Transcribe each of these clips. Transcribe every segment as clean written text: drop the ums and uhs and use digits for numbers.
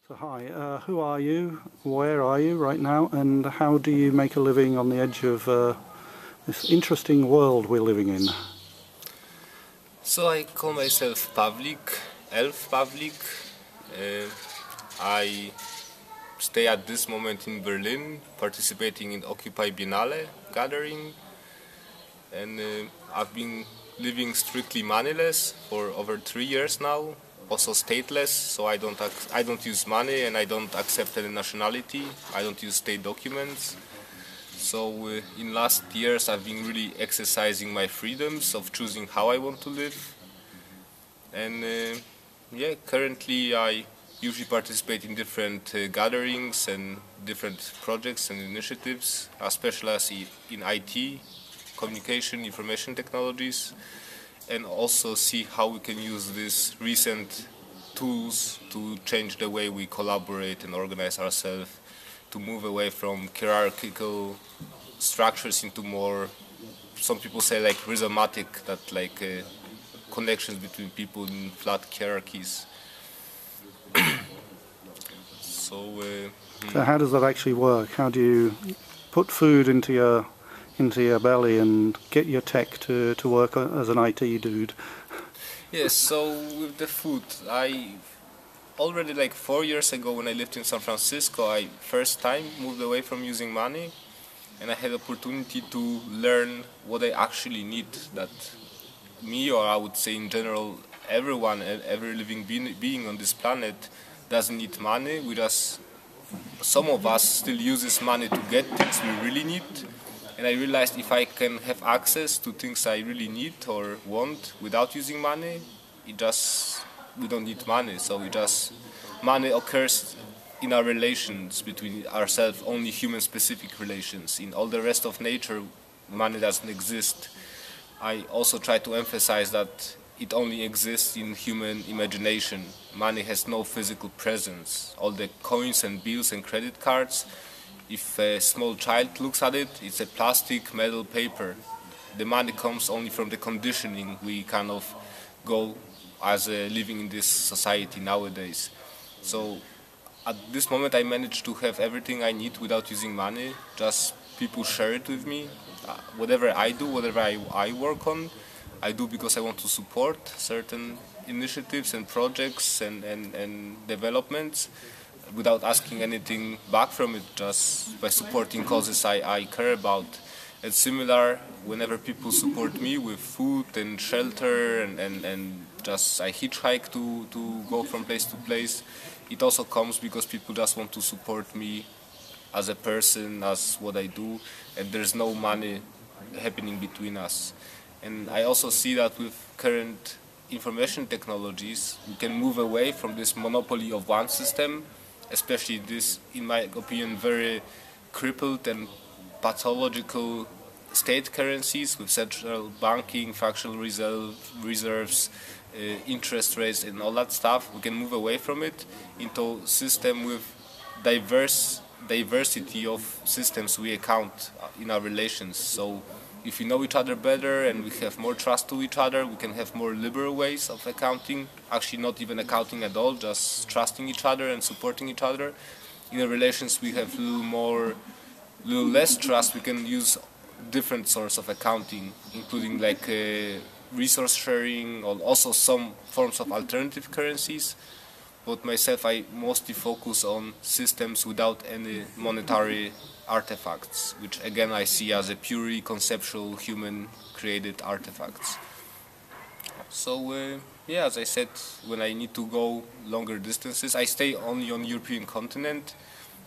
So hi, who are you, where are you right now, and how do you make a living on the edge of this interesting world we're living in? So I call myself Pavlik, Elf Pavlik. Uh, I stay at this moment in Berlin, participating in Occupy Biennale gathering, and I've been living strictly moneyless for over 3 years now. Also stateless, so I don't use money and I don't accept any nationality. I don't use state documents. So in last years I've been really exercising my freedoms of choosing how I want to live. And yeah, currently I usually participate in different gatherings and different projects and initiatives, especially in IT, communication, information technologies, and also see how we can use these recent tools to change the way we collaborate and organize ourselves, to move away from hierarchical structures into more, some people say like rhizomatic, that like connections between people in flat hierarchies. So So how does that actually work? How do you put food into your belly and get your tech to work as an IT dude? yes, so with the food, I already like 4 years ago when I lived in San Francisco, I first time moved away from using money, and I had opportunity to learn what I actually need. That me, or I would say in general, everyone, every living being on this planet doesn't need money. Some of us still uses money to get things we really need. And I realized if I can have access to things I really need or want without using money, we don't need money. So money occurs in our relations between ourselves, only human specific relations. In all the rest of nature, money doesn't exist. I also try to emphasize that it only exists in human imagination. Money has no physical presence. All the coins and bills and credit cards, if a small child looks at it, it's a plastic, metal, paper. The money comes only from the conditioning we kind of go as living in this society nowadays. So at this moment I managed to have everything I need without using money. Just people share it with me. Whatever I do, whatever I work on, I do because I want to support certain initiatives and projects and developments without asking anything back from it, just by supporting causes I care about. And similar, whenever people support me with food and shelter and just I hitchhike to go from place to place, it also comes because people just want to support me as a person, as what I do, and there's no money happening between us. And I also see that with current information technologies, we can move away from this monopoly of one system, especially this, in my opinion, very crippled and pathological state currencies with central banking, fractional reserves, interest rates, and all that stuff. We can move away from it into a system with diversity of systems we account in our relations. So if we know each other better and we have more trust to each other, we can have more liberal ways of accounting, actually not even accounting at all, just trusting each other and supporting each other. In our relations we have little less trust, we can use different sorts of accounting, including like resource sharing, or also some forms of alternative currencies. But myself, I mostly focus on systems without any monetary artifacts, which again I see as a purely conceptual human-created artifacts. So yeah, as I said, when I need to go longer distances, I stay only on European continent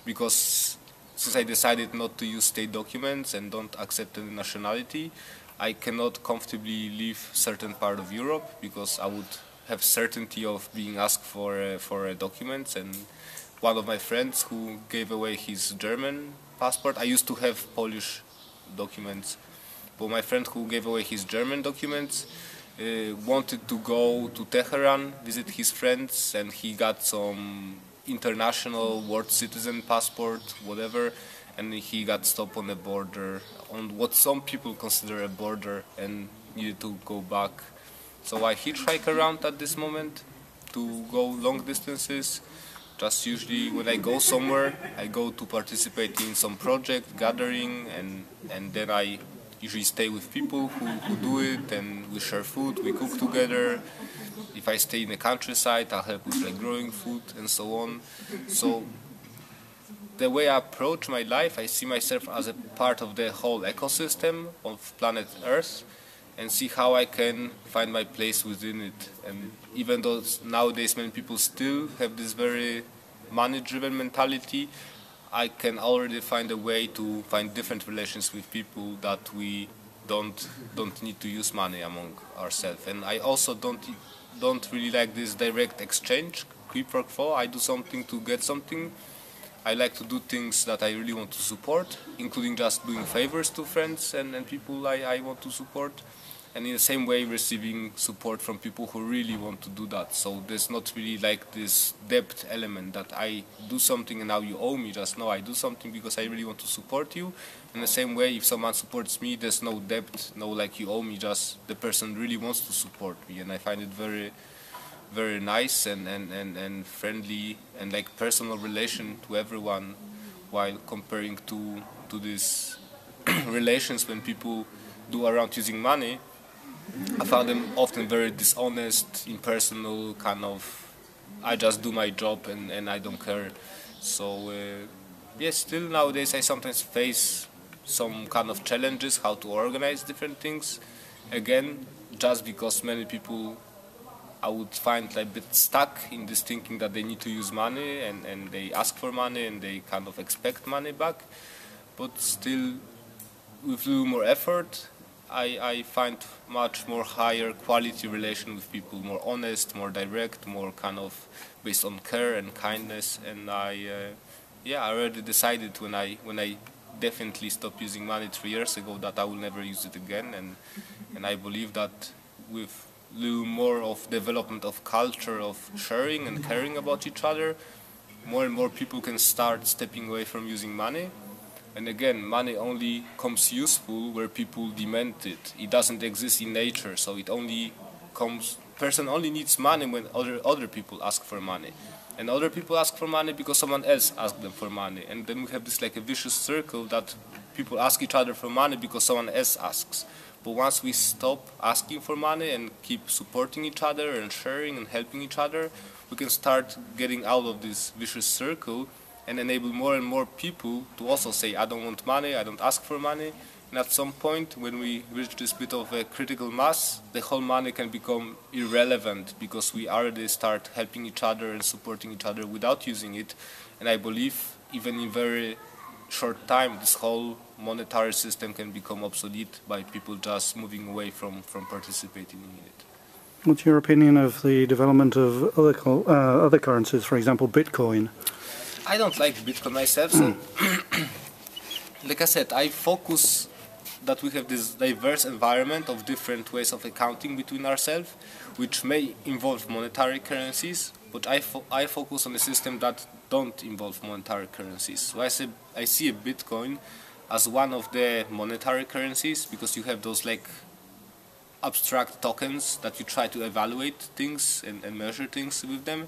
because since I decided not to use state documents and don't accept any nationality, I cannot comfortably leave certain part of Europe because I would have certainty of being asked for documents. And one of my friends who gave away his German passport, I used to have Polish documents, but my friend who gave away his German documents wanted to go to Tehran, visit his friends, and he got some international world citizen passport, whatever, and he got stopped on the border, on what some people consider a border, and needed to go back. So I hitchhike around at this moment to go long distances, Just usually when I go somewhere, I go to participate in some project, gathering, and then I usually stay with people who do it, and we share food, we cook together. If I stay in the countryside, I'll help with like growing food and so on. So the way I approach my life, I see myself as a part of the whole ecosystem of planet Earth, and see how I can find my place within it. And even though nowadays many people still have this very money-driven mentality, I can already find a way to find different relations with people that we don't need to use money among ourselves. And I also don't really like this direct exchange, quid pro quo. I do something to get something. I like to do things that I really want to support, including just doing favors to friends and people I want to support. And in the same way receiving support from people who really want to do that. So there's not really like this debt element that I do something and now you owe me. Just no, I do something because I really want to support you. In the same way, if someone supports me, there's no debt, no like you owe me, just the person really wants to support me. And I find it very, very nice and friendly and like personal relation to everyone, while comparing to these relations when people do around using money. I found them often very dishonest, impersonal, kind of, I just do my job and I don't care. So, yes, still nowadays I sometimes face some kind of challenges, how to organize different things. Again, just because many people I would find like a bit stuck in this thinking that they need to use money and they ask for money and they kind of expect money back. But still, with a little more effort, I find much more higher quality relation with people, more honest, more direct, more kind of based on care and kindness. And I already decided when I definitely stopped using money 3 years ago that I will never use it again. And I believe that with a little more of development of culture of sharing and caring about each other, more and more people can start stepping away from using money. And again, money only comes useful where people demand it. It doesn't exist in nature, so it only comes. Person only needs money when other people ask for money, and other people ask for money because someone else asked them for money, and then we have this like a vicious circle that people ask each other for money because someone else asks. But once we stop asking for money and keep supporting each other and sharing and helping each other, we can start getting out of this vicious circle and enable more and more people to also say, I don't want money, I don't ask for money. And at some point, when we reach this bit of a critical mass, the whole money can become irrelevant because we already start helping each other and supporting each other without using it. And I believe even in very short time, this whole monetary system can become obsolete by people just moving away from participating in it. What's your opinion of the development of other currencies, for example, Bitcoin? I don't like Bitcoin myself, so like I said, I focus that we have this diverse environment of different ways of accounting between ourselves, which may involve monetary currencies, but I focus on a system that don't involve monetary currencies. So I see a Bitcoin as one of the monetary currencies because you have those like abstract tokens that you try to evaluate things and measure things with them.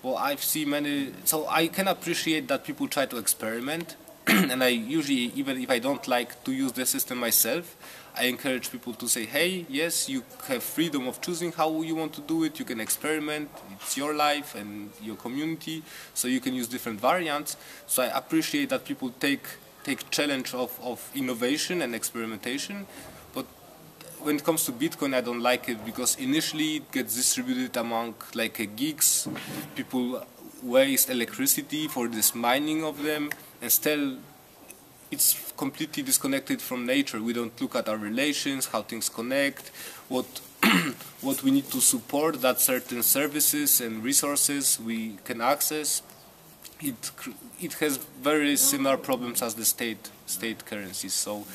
Well, I've seen many, so I can appreciate that people try to experiment, and I usually, even if I don't like to use the system myself, I encourage people to say, hey, yes, you have freedom of choosing how you want to do it, you can experiment, it's your life and your community, so you can use different variants. So I appreciate that people take challenge of innovation and experimentation. When it comes to Bitcoin, I don't like it because initially it gets distributed among like geeks. People waste electricity for this mining of them, and still it's completely disconnected from nature. We don't look at our relations, how things connect, what we need to support, that certain services and resources we can access. It has very similar problems as the state currencies. So,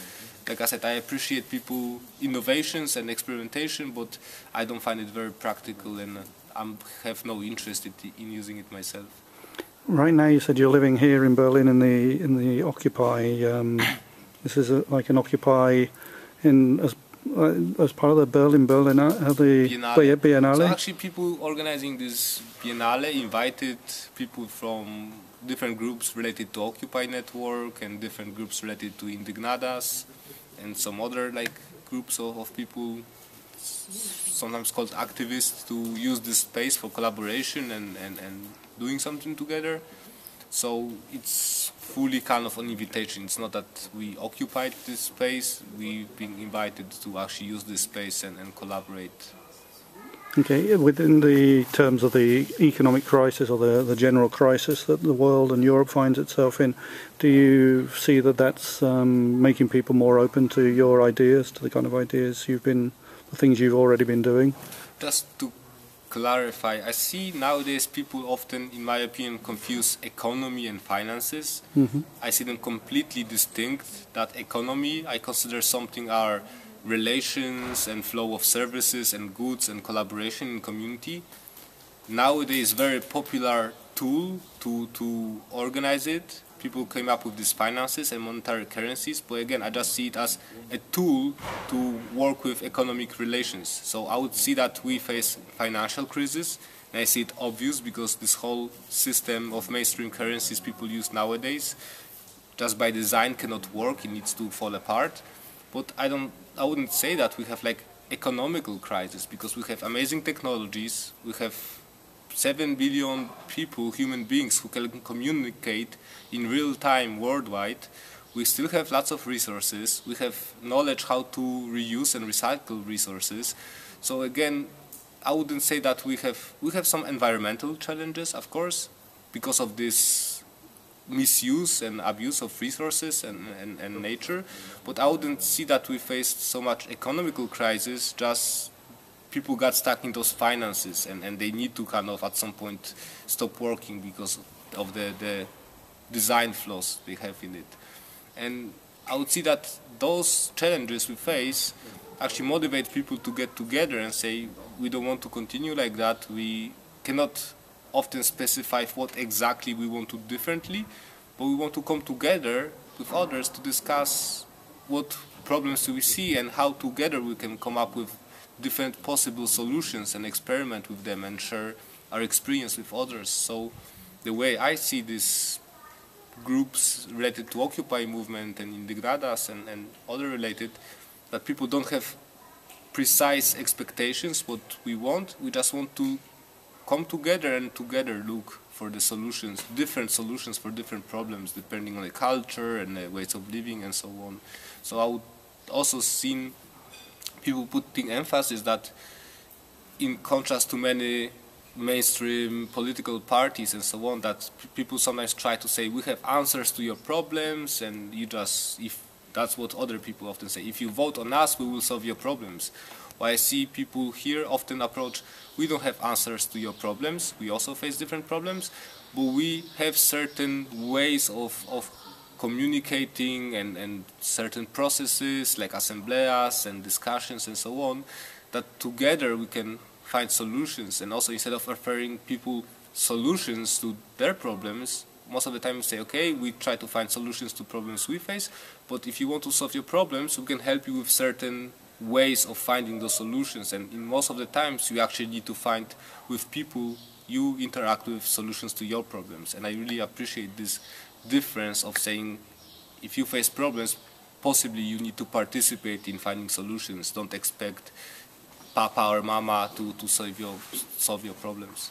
like I said, I appreciate people innovations and experimentation, but I don't find it very practical, and I have no interest in using it myself. Right now, you said you're living here in Berlin in the Occupy. This is like an Occupy in as part of the Berlinale, the Biennale? So actually people organizing this Biennale invited people from different groups related to Occupy Network and different groups related to Indignadas and some other like groups of people, sometimes called activists, to use this space for collaboration and doing something together. So it's fully kind of an invitation. It's not that we occupied this space, we've been invited to actually use this space and collaborate. Okay, within the terms of the economic crisis or the general crisis that the world and Europe finds itself in, do you see that that's making people more open to your ideas, to the kind of ideas the things you've already been doing? Just to clarify, I see nowadays people often, in my opinion, confuse economy and finances. Mm-hmm. I see them completely distinct. That economy, I consider something are relations and flow of services and goods and collaboration in community. Nowadays, very popular tool to organize it. People came up with these finances and monetary currencies, but again, I just see it as a tool to work with economic relations. So I would see that we face financial crisis, and I see it obvious because this whole system of mainstream currencies people use nowadays, just by design, cannot work. It needs to fall apart. But I wouldn't say that we have like economical crisis, because we have amazing technologies. We have 7 billion people, human beings, who can communicate in real time worldwide. We still have lots of resources. We have knowledge how to reuse and recycle resources. So again, I wouldn't say that we have some environmental challenges, of course, because of this misuse and abuse of resources and nature, but I wouldn't see that we faced so much economical crisis. Just people got stuck in those finances and they need to kind of at some point stop working because of the design flaws they have in it. And I would see that those challenges we face actually motivate people to get together and say, we don't want to continue like that. We cannot often specify what exactly we want to do differently, but we want to come together with others to discuss what problems do we see and how together we can come up with different possible solutions and experiment with them and share our experience with others. So the way I see these groups related to Occupy movement and Indignadas and other related, that people don't have precise expectations what we want. We just want to come together and together look for the solutions, different solutions for different problems, depending on the culture and the ways of living and so on. So I would also see people putting emphasis that, in contrast to many mainstream political parties and so on, that people sometimes try to say, we have answers to your problems, and you just, if that's what other people often say, if you vote on us, we will solve your problems. Why I see people here often approach, we don't have answers to your problems, we also face different problems, but we have certain ways of communicating and certain processes like assembleas and discussions and so on, that together we can find solutions. And also, instead of offering people solutions to their problems, most of the time we say, okay, we try to find solutions to problems we face, but if you want to solve your problems, we can help you with certain ways of finding those solutions. And in most of the times you actually need to find with people you interact with solutions to your problems. And I really appreciate this difference of saying, if you face problems, possibly you need to participate in finding solutions. Don't expect Papa or Mama to solve your problems.